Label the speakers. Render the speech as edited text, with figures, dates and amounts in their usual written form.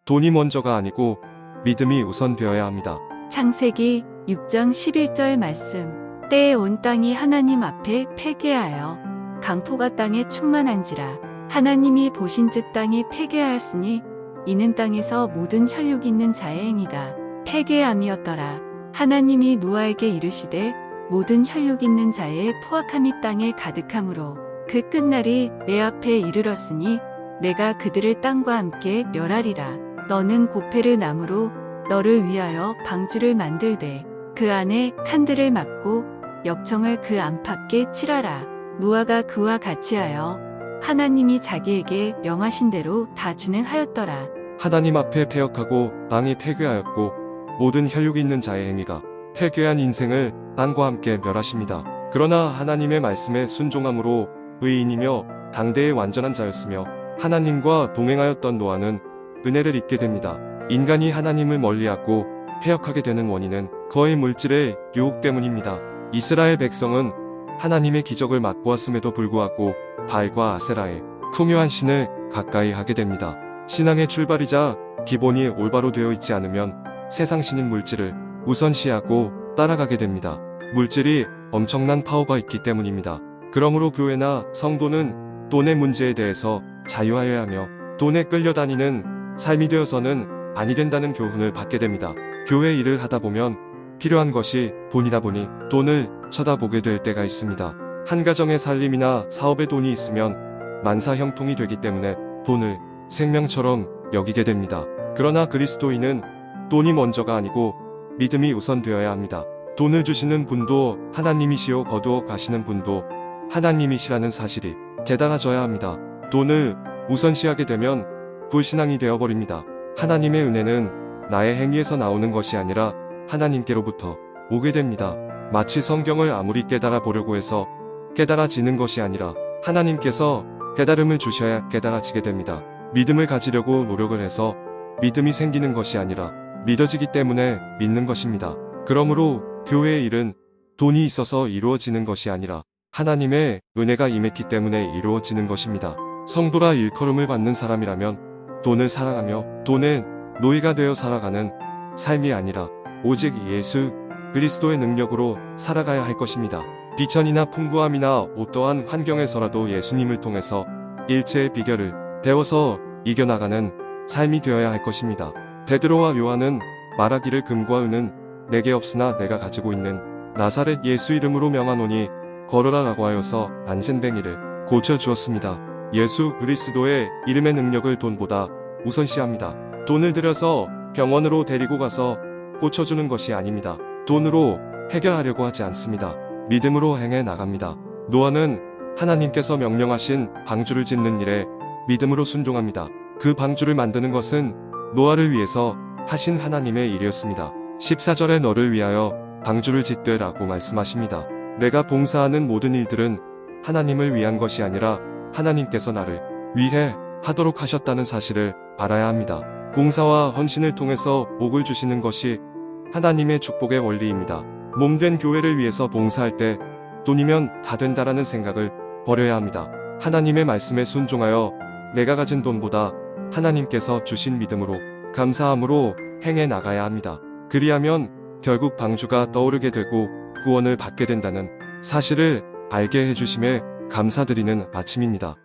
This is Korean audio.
Speaker 1: 돈이 먼저가 아니고 믿음이 우선 되어야 합니다.
Speaker 2: 창세기 6장 11절 말씀. 때에 온 땅이 하나님 앞에 패괴하여 강포가 땅에 충만한지라. 하나님이 보신즉 땅이 패괴하였으니 이는 땅에서 모든 혈육 있는 자의 행위다. 패괴함이었더라. 하나님이 노아에게 이르시되 모든 혈육 있는 자의 포악함이 땅에 가득함으로 그 끝날이 내 앞에 이르렀으니 내가 그들을 땅과 함께 멸하리라. 너는 고페르 나무로 너를 위하여 방주를 만들되 그 안에 칸들을 막고 역청을 그 안팎에 칠하라. 노아가 그와 같이 하여 하나님이 자기에게 명하신 대로 다 준행하였더라.
Speaker 1: 하나님 앞에 패역하고 땅이 패괴하였고 모든 혈육 있는 자의 행위가 패괴한 인생을 땅과 함께 멸하십니다. 그러나 하나님의 말씀에 순종함으로 의인이며 당대의 완전한 자였으며 하나님과 동행하였던 노아는 은혜를 입게 됩니다. 인간이 하나님을 멀리하고 패역하게 되는 원인은 거의 물질의 유혹 때문입니다. 이스라엘 백성은 하나님의 기적을 맛보았음에도 불구하고 바알과 아세라의 풍요한 신을 가까이 하게 됩니다. 신앙의 출발이자 기본이 올바로 되어 있지 않으면 세상 신인 물질을 우선시하고 따라가게 됩니다. 물질이 엄청난 파워가 있기 때문입니다. 그러므로 교회나 성도는 돈의 문제에 대해서 자유하여야 하며 돈에 끌려다니는 삶이 되어서는 아니 된다는 교훈을 받게 됩니다. 교회 일을 하다 보면 필요한 것이 돈이다 보니 돈을 쳐다보게 될 때가 있습니다. 한 가정의 살림이나 사업에 돈이 있으면 만사형통이 되기 때문에 돈을 생명처럼 여기게 됩니다. 그러나 그리스도인은 돈이 먼저가 아니고 믿음이 우선 되어야 합니다. 돈을 주시는 분도 하나님이시요 거두어 가시는 분도 하나님이시라는 사실이 깨달아져야 합니다. 돈을 우선시하게 되면 불신앙이 되어버립니다. 하나님의 은혜는 나의 행위에서 나오는 것이 아니라 하나님께로부터 오게 됩니다. 마치 성경을 아무리 깨달아 보려고 해서 깨달아지는 것이 아니라 하나님께서 깨달음을 주셔야 깨달아지게 됩니다. 믿음을 가지려고 노력을 해서 믿음이 생기는 것이 아니라 믿어지기 때문에 믿는 것입니다. 그러므로 교회의 일은 돈이 있어서 이루어지는 것이 아니라 하나님의 은혜가 임했기 때문에 이루어지는 것입니다. 성도라 일컬음을 받는 사람이라면 돈을 사랑하며 돈의 노예가 되어 살아가는 삶이 아니라 오직 예수 그리스도의 능력으로 살아가야 할 것입니다. 비천이나 풍부함이나 어떠한 환경에서라도 예수님을 통해서 일체의 비결을 배워서 이겨나가는 삶이 되어야 할 것입니다. 베드로와 요한은 말하기를 금과 은은 내게 없으나 내가 가지고 있는 나사렛 예수 이름으로 명하노니 걸어라 라고 하여서 안진뱅이를 고쳐주었습니다. 예수 그리스도의 이름의 능력을 돈보다 우선시합니다. 돈을 들여서 병원으로 데리고 가서 고쳐주는 것이 아닙니다. 돈으로 해결하려고 하지 않습니다. 믿음으로 행해 나갑니다. 노아는 하나님께서 명령하신 방주를 짓는 일에 믿음으로 순종합니다. 그 방주를 만드는 것은 노아를 위해서 하신 하나님의 일이었습니다. 14절에 너를 위하여 방주를 짓되 라고 말씀하십니다. 내가 봉사하는 모든 일들은 하나님을 위한 것이 아니라 하나님께서 나를 위해 하도록 하셨다는 사실을 알아야 합니다. 봉사와 헌신을 통해서 복을 주시는 것이 하나님의 축복의 원리입니다. 몸된 교회를 위해서 봉사할 때 돈이면 다 된다라는 생각을 버려야 합니다. 하나님의 말씀에 순종하여 내가 가진 돈보다 하나님께서 주신 믿음으로 감사함으로 행해 나가야 합니다. 그리하면 결국 방주가 떠오르게 되고 구원을 받게 된다는 사실을 알게 해주심에 감사드리는 아침입니다.